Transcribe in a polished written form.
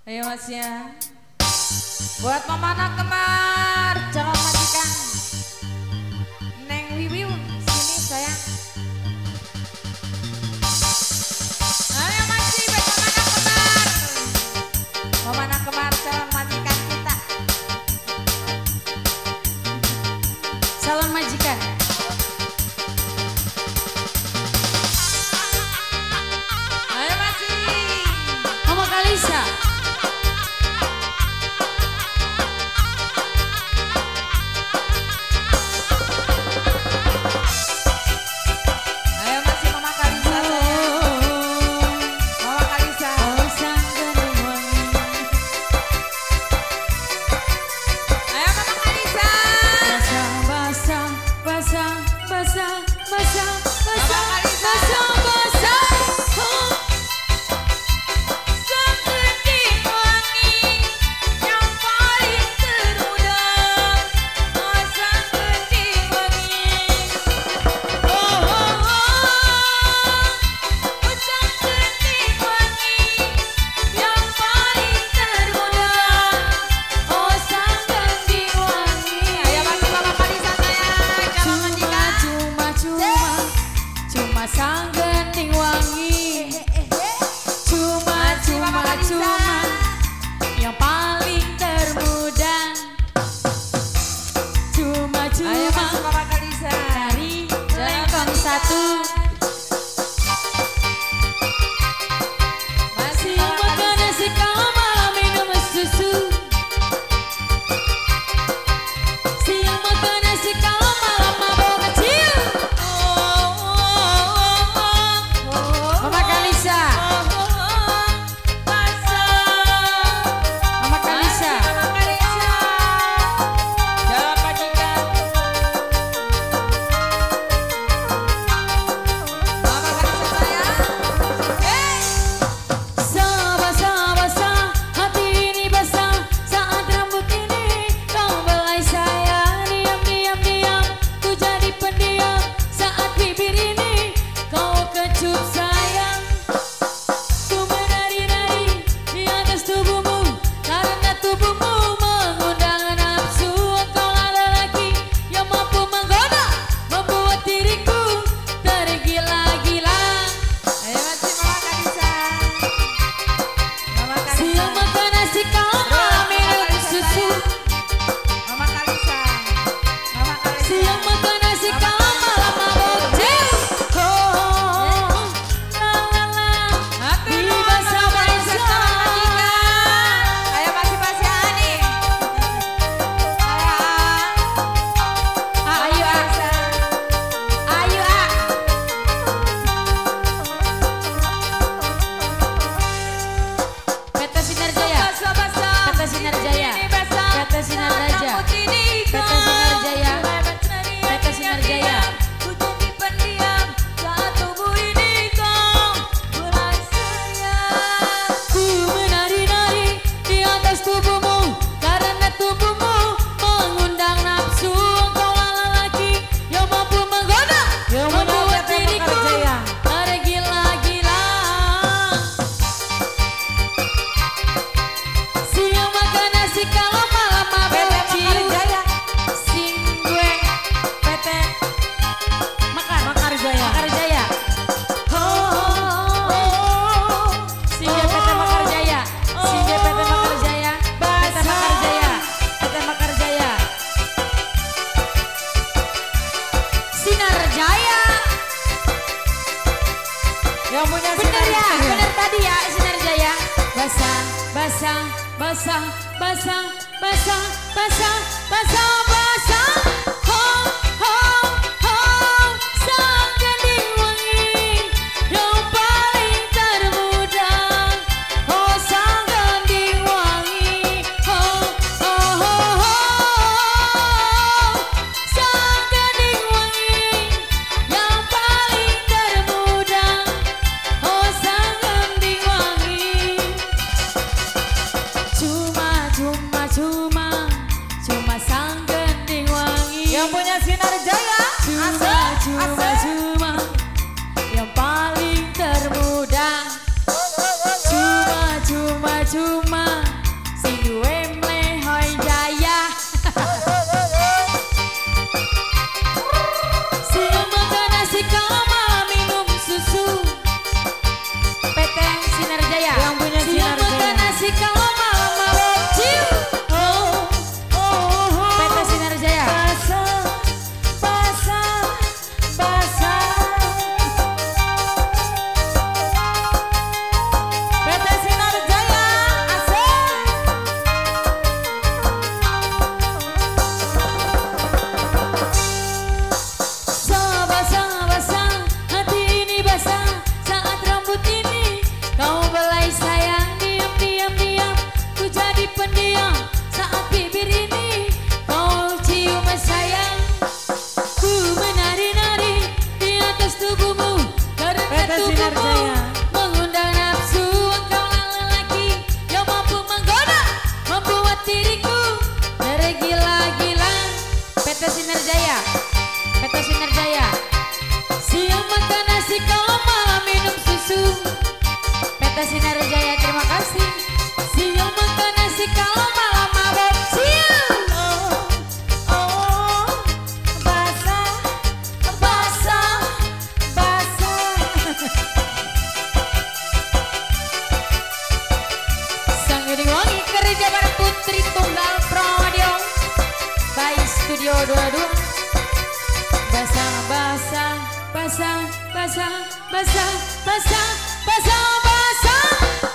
Ayo Mas ya. Buat Mama Anak Kemar, calon majikan. Neng Wiwi sini sayang. Ayo masih buat Mama Anak Kemar calon majikan kita. Calon majikan. Ayo masih. Mama Kalisa. Cuma sang gending wangi. cuma sing duwe mlehoy jaya. Siang makan nasi kau malam minum susu. PT Sinar Jaya yang punya Sinar Jaya. Siang makan nasi kau malam mabok ciu. PT Sinar Jaya. Basah, basah, basah. PT Sinar Jaya asik. Basah, basah, hati ini basah saat rambut ini kau belai sayang. Diam, diam, diam, ku jadi pendiam saat bibir ini kau cium sayang. Ku menari-nari di atas tubuhmu karena tubuhmu mengundang nafsu. Engkaulah lelaki yang mampu menggoda, membuat diriku tergila-gila. PT Sinar Jaya, PT Sinar Jaya. Siang makan nasi kau malam minum susu. PT Sinar Jaya terima kasih. Siang makan nasi kau malam mabok ciu. Basah, basah, basah. Sang Yudi Wangi kerja bareng Putri Tunggal Prodio by Studio 22. Basah, basah, basah, basah, basah, basah, basah, basah.